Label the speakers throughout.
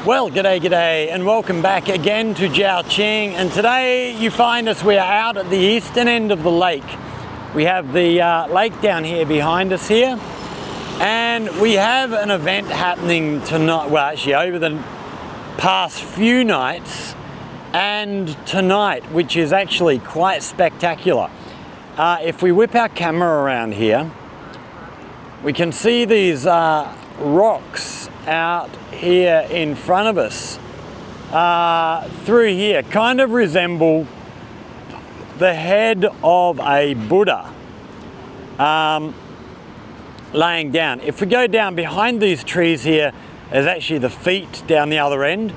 Speaker 1: Well, g'day, and welcome back again to Jiaoqing. And today you find us, we are out at the eastern end of the lake. We have the lake down here behind us here. And we have an event happening tonight, well actually over the past few nights and tonight, which is actually quite spectacular. If we whip our camera around here, we can see these rocks out here in front of us through here, kind of resemble the head of a Buddha laying down. If we go down behind these trees here, there's actually the feet down the other end.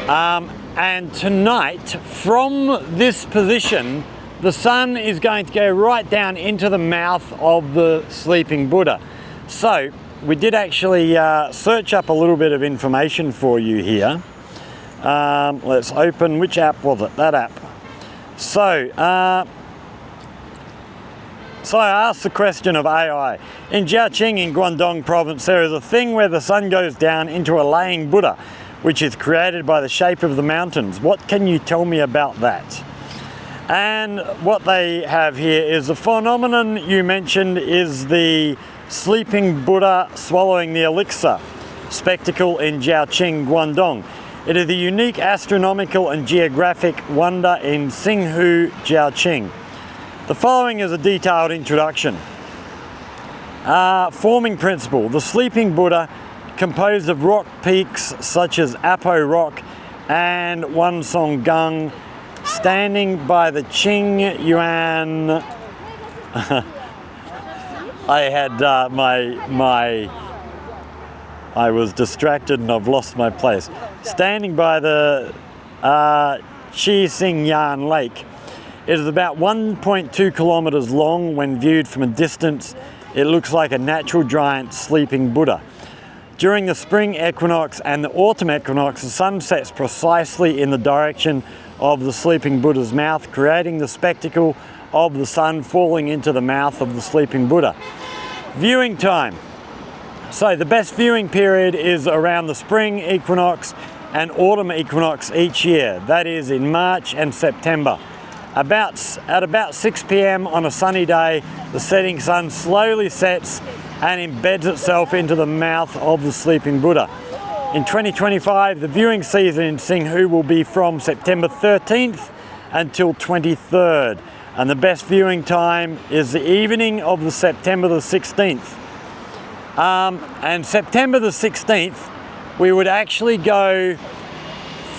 Speaker 1: And tonight, from this position, the sun is going to go right down into the mouth of the sleeping Buddha. So we did actually search up a little bit of information for you here. Let's open, which app was it? That app. So I asked the question of AI. In Jiaoqing in Guangdong province, there is a thing where the sun goes down into a laying Buddha, which is created by the shape of the mountains. What can you tell me about that? And what they have here is the phenomenon you mentioned is the sleeping Buddha swallowing the Elixir spectacle in Jiaoqing, Guangdong. It is a unique astronomical and geographic wonder in Xinghu, Jiaoqing. The following is a detailed introduction. Forming principle. The sleeping Buddha, composed of rock peaks such as Apo Rock and Wansonggang, standing by the Qing Yuan. I had I was distracted and I've lost my place. Standing by the Xingyan Lake. It is about 1.2 kilometers long. When viewed from a distance, it looks like a natural giant sleeping Buddha. During the spring equinox and the autumn equinox, the sun sets precisely in the direction of the sleeping Buddha's mouth, creating the spectacle of the sun falling into the mouth of the sleeping Buddha. Viewing time. So the best viewing period is around the spring equinox and autumn equinox each year. That is in March and September. At about 6 p.m. on a sunny day, the setting sun slowly sets and embeds itself into the mouth of the sleeping Buddha. In 2025, the viewing season in Xinghu will be from September 13th until 23rd. And the best viewing time is the evening of the September the 16th. And September the 16th, we would actually go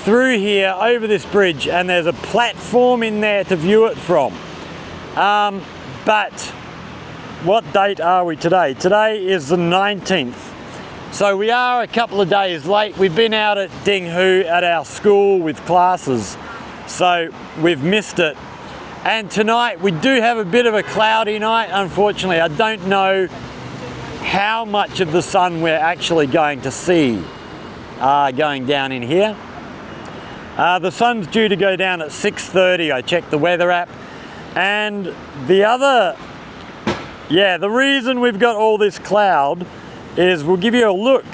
Speaker 1: through here over this bridge, and there's a platform in there to view it from. But what date are we today? Today is the 19th. So we are a couple of days late. We've been out at Dinghu at our school with classes, so we've missed it. And tonight we do have a bit of a cloudy night, unfortunately. I don't know how much of the sun we're actually going to see going down in here. The sun's due to go down at 6:30. I checked the weather app. And the reason we've got all this cloud is we'll give you a look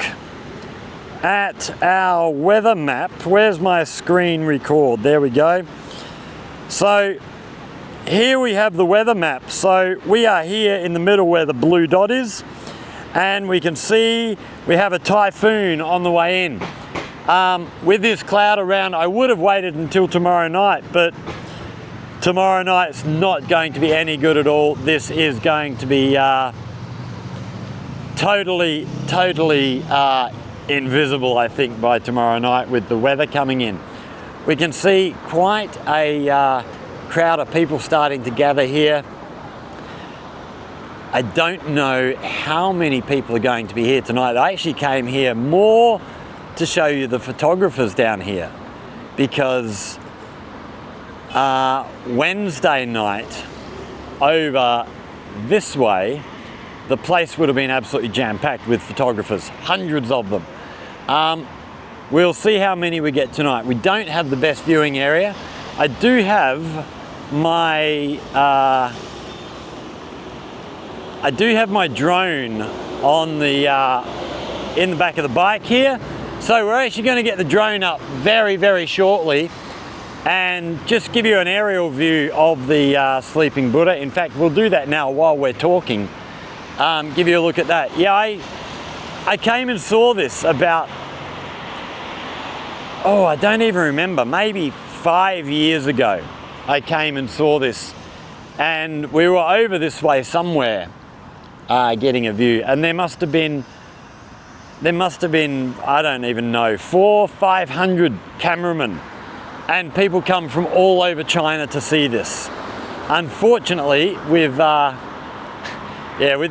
Speaker 1: at our weather map. Where's my screen record? There we go. So here we have the weather map. So we are here in the middle where the blue dot is, and we can see we have a typhoon on the way in. With this cloud around, I would have waited until tomorrow night, but tomorrow night's not going to be any good at all. This is going to be totally invisible, I think, by tomorrow night with the weather coming in. We can see quite a crowd of people starting to gather here. I don't know how many people are going to be here tonight. I actually came here more to show you the photographers down here, because Wednesday night over this way, the place would have been absolutely jam-packed with photographers, hundreds of them. We'll see how many we get tonight. We don't have the best viewing area. I do have my drone on the in the back of the bike here, So we're actually going to get the drone up very, very shortly and just give you an aerial view of the sleeping Buddha. In fact, we'll do that now while we're talking. Give you a look at that. Yeah, I came and saw this about, oh, I don't even remember, maybe 5 years ago. I came and saw this, and we were over this way somewhere getting a view, and there must have been, I don't even know, 400-500 cameramen, and people come from all over China to see this. Unfortunately, with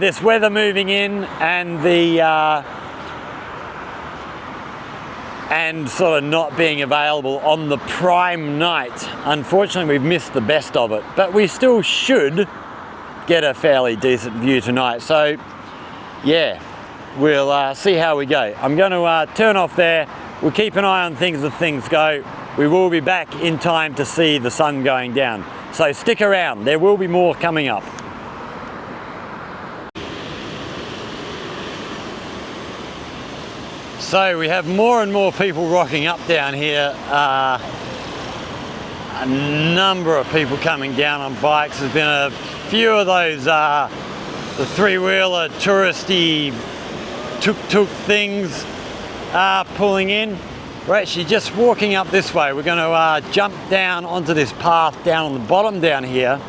Speaker 1: this weather moving in and the and sort of not being available on the prime night, unfortunately we've missed the best of it, but we still should get a fairly decent view tonight. So yeah, we'll see how we go. I'm going to turn off there. We'll keep an eye on things as things go. We will be back in time to see the sun going down. So stick around, there will be more coming up. So we have more and more people rocking up down here. A number of people coming down on bikes. There's been a few of those, the three-wheeler touristy tuk-tuk things pulling in. We're actually just walking up this way. We're going to jump down onto this path down on the bottom down here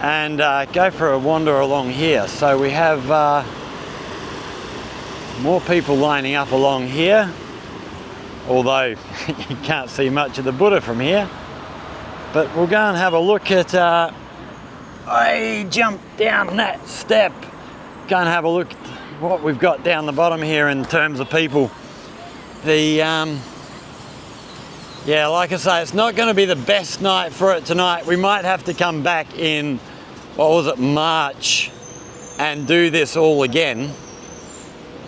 Speaker 1: and go for a wander along here. So we have more people lining up along here, although you can't see much of the Buddha from here. But we'll go and have a look at, I jumped down that step. Go and have a look at what we've got down the bottom here in terms of people. Yeah, like I say, it's not going to be the best night for it tonight. We might have to come back in, what was it, March, and do this all again.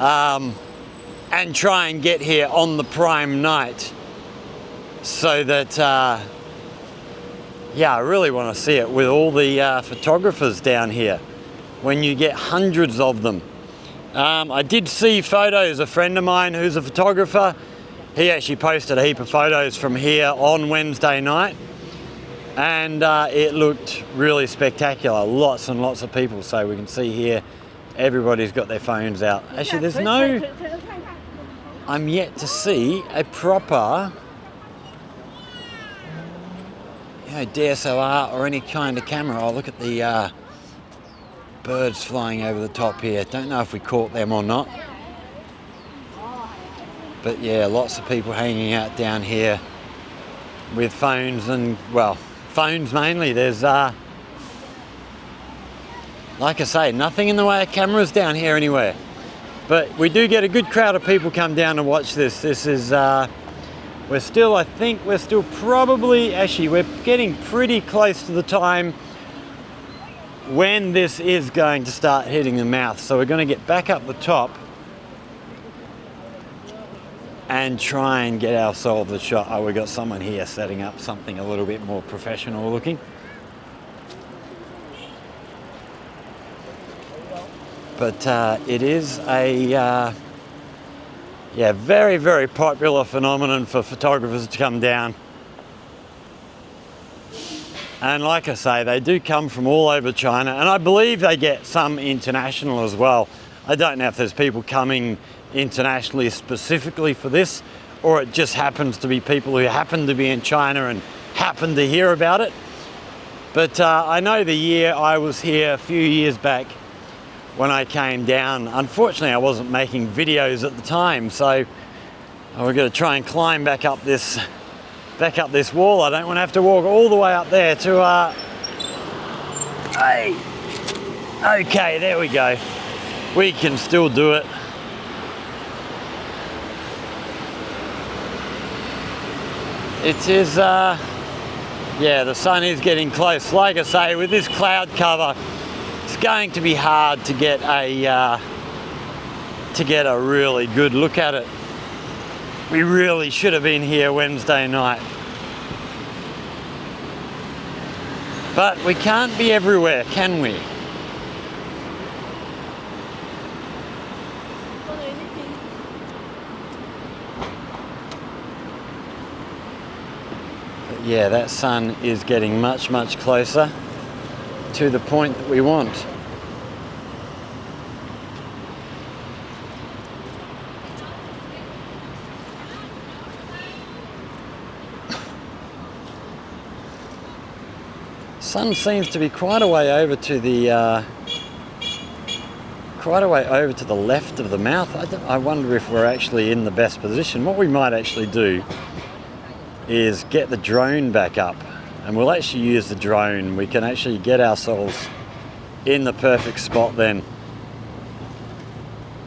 Speaker 1: And try and get here on the prime night so that, yeah, I really want to see it with all the photographers down here when you get hundreds of them. I did see photos. A friend of mine who's a photographer, he actually posted a heap of photos from here on Wednesday night, and it looked really spectacular. Lots and lots of people. So we can see here everybody's got their phones out. Actually, there's no, I'm yet to see a proper, you know, DSLR or any kind of camera. Oh, look at the birds flying over the top here. Don't know if we caught them or not. But yeah, lots of people hanging out down here with phones and, well, phones mainly. There's, like I say, nothing in the way of cameras down here anywhere. But we do get a good crowd of people come down to watch this. This is, we're still, I think we're still probably, actually we're getting pretty close to the time when this is going to start hitting the mouth. So we're going to get back up the top and try and get ourselves a shot. Oh, we've got someone here setting up something a little bit more professional looking. But it is a yeah, very, very popular phenomenon for photographers to come down. And like I say, they do come from all over China, and I believe they get some international as well. I don't know if there's people coming internationally specifically for this, or it just happens to be people who happen to be in China and happen to hear about it. But I know the year I was here a few years back, when I came down, unfortunately I wasn't making videos at the time, so we're going to try and climb back up this wall. I don't want to have to walk all the way up there to hey, okay, there we go. We can still do it. It is yeah, the sun is getting close. Like I say, with this cloud cover, it's going to be hard to get a really good look at it. We really should have been here Wednesday night. But we can't be everywhere, can we? Yeah, that sun is getting much, much closer to the point that we want. Sun seems to be quite a way over to the left of the mouth. I wonder if we're actually in the best position. What we might actually do is get the drone back up, and we'll actually use the drone. We can actually get ourselves in the perfect spot then.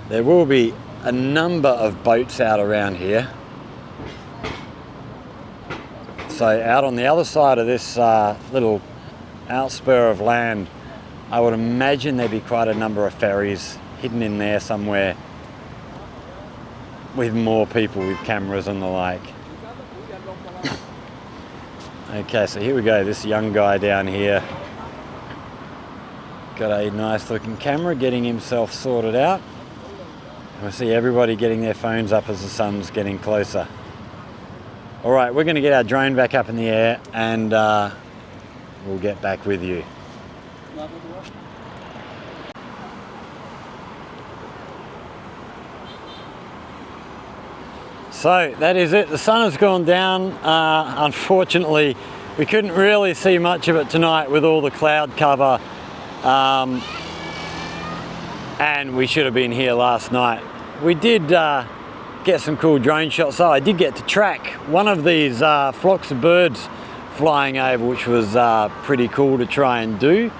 Speaker 1: There will be a number of boats out around here. So out on the other side of this little outspur of land, I would imagine there'd be quite a number of ferries hidden in there somewhere with more people with cameras and the like. Okay, so here we go, this young guy down here. Got a nice looking camera, getting himself sorted out. And we see everybody getting their phones up as the sun's getting closer. All right, we're gonna get our drone back up in the air and we'll get back with you. So that is it, the sun has gone down. Unfortunately, we couldn't really see much of it tonight with all the cloud cover. And we should have been here last night. We did get some cool drone shots. So I did get to track one of these flocks of birds flying over, which was pretty cool to try and do.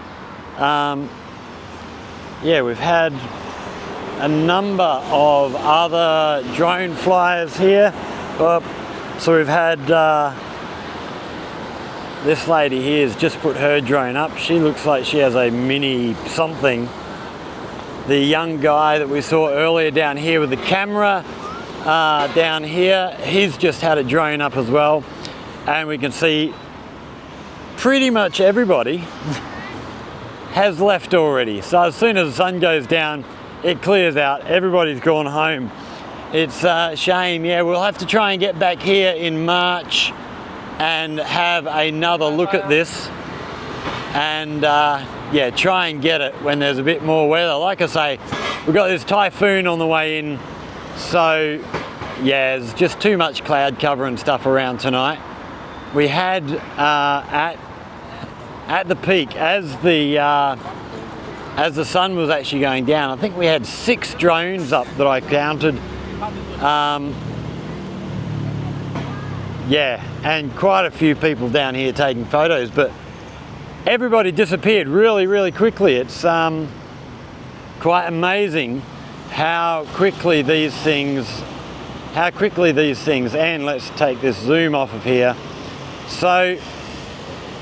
Speaker 1: Yeah, we've had a number of other drone flyers here. So we've had this lady here has just put her drone up. She looks like she has a mini something. The young guy that we saw earlier down here with the camera down here, he's just had a drone up as well. And we can see pretty much everybody has left already. So as soon as the sun goes down, it clears out, everybody's gone home. It's a shame. Yeah, we'll have to try and get back here in March and have another look at this and yeah, try and get it when there's a bit more weather. Like I say, we've got this typhoon on the way in, so yeah, there's just too much cloud cover and stuff around tonight. We had at the peak, as the sun was actually going down, I think we had 6 drones up that I counted. Yeah, and quite a few people down here taking photos, but everybody disappeared really, really quickly. It's quite amazing how quickly these things, and let's take this zoom off of here. So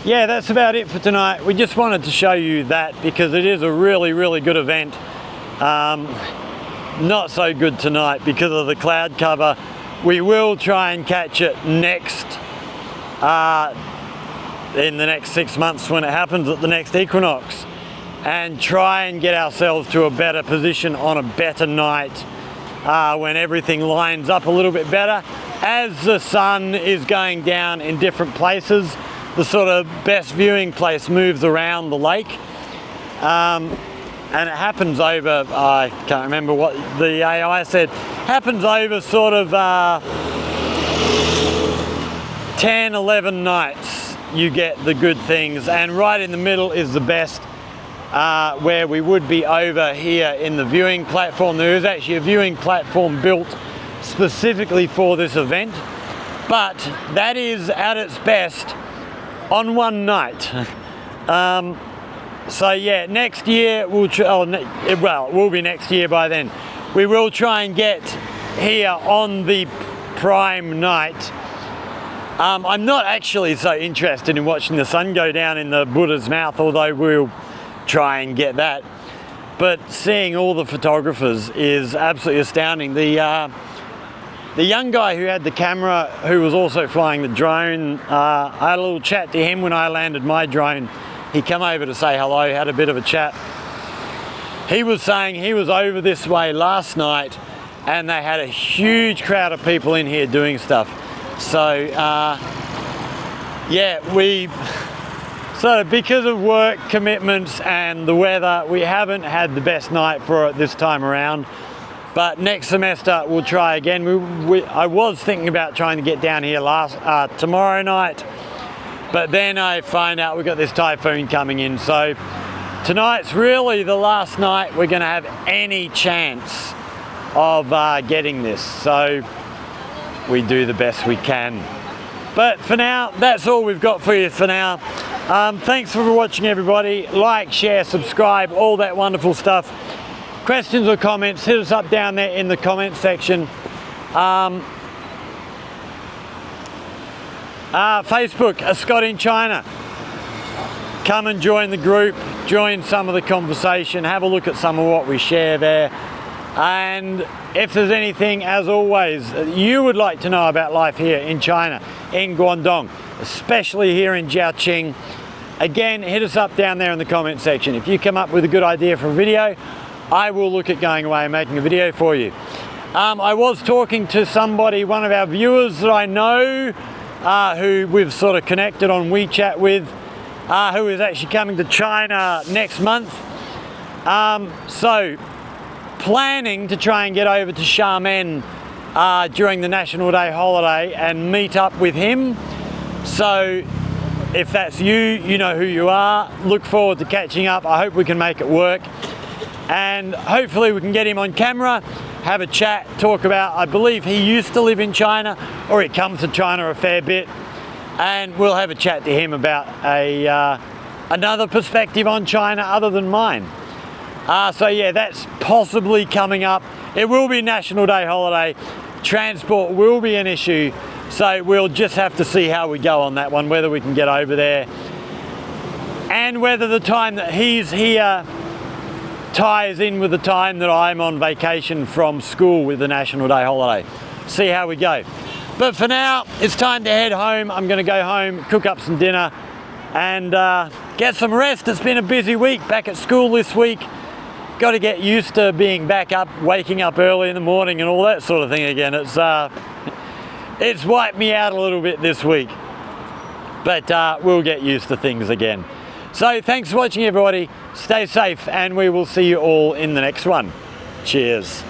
Speaker 1: yeah, that's about it for tonight. We just wanted to show you that because it is a really, really good event. Not so good tonight because of the cloud cover. We will try and catch it next, in the next 6 months when it happens at the next equinox, and try and get ourselves to a better position on a better night when everything lines up a little bit better. As the sun is going down in different places, the sort of best viewing place moves around the lake. And it happens over, I can't remember what the AI said, happens over sort of 10, 11 nights you get the good things, and right in the middle is the best, where we would be over here in the viewing platform. There is actually a viewing platform built specifically for this event, but that is at its best on one night. So yeah, next year we'll it will be next year by then. We will try and get here on the prime night. I'm not actually so interested in watching the sun go down in the Buddha's mouth, although we'll try and get that. But seeing all the photographers is absolutely astounding. The young guy who had the camera, who was also flying the drone, I had a little chat to him when I landed my drone. He came over to say hello, had a bit of a chat. He was saying he was over this way last night and they had a huge crowd of people in here doing stuff. So yeah, so because of work commitments and the weather, we haven't had the best night for it this time around. But next semester we'll try again. I was thinking about trying to get down here tomorrow night, but then I find out we've got this typhoon coming in. So tonight's really the last night we're going to have any chance of getting this. So we do the best we can. But for now, that's all we've got for you for now. Thanks for watching, everybody. Like, share, subscribe, all that wonderful stuff. Questions or comments, hit us up down there in the comment section. Facebook, A Scot in China. Come and join the group, join some of the conversation, have a look at some of what we share there. And if there's anything, as always, you would like to know about life here in China, in Guangdong, especially here in Jiaqing, again, hit us up down there in the comment section. If you come up with a good idea for a video, I will look at going away and making a video for you. I was talking to somebody, one of our viewers that I know, who we've sort of connected on WeChat with, who is actually coming to China next month. So planning to try and get over to Xiamen during the National Day holiday and meet up with him. So if that's you, you know who you are. Look forward to catching up. I hope we can make it work. And hopefully we can get him on camera, have a chat, talk about, I believe he used to live in China, or he comes to China a fair bit. And we'll have a chat to him about another perspective on China other than mine. So yeah, that's possibly coming up. It will be National Day holiday. Transport will be an issue. So we'll just have to see how we go on that one, whether we can get over there. And whether the time that he's here ties in with the time that I'm on vacation from school with the National Day holiday. See how we go. But for now, it's time to head home. I'm gonna go home, cook up some dinner, and get some rest. It's been a busy week back at school this week. Got to get used to being back up, waking up early in the morning and all that sort of thing again. It's wiped me out a little bit this week, but we'll get used to things again. So thanks for watching, everybody. Stay safe, and we will see you all in the next one. Cheers.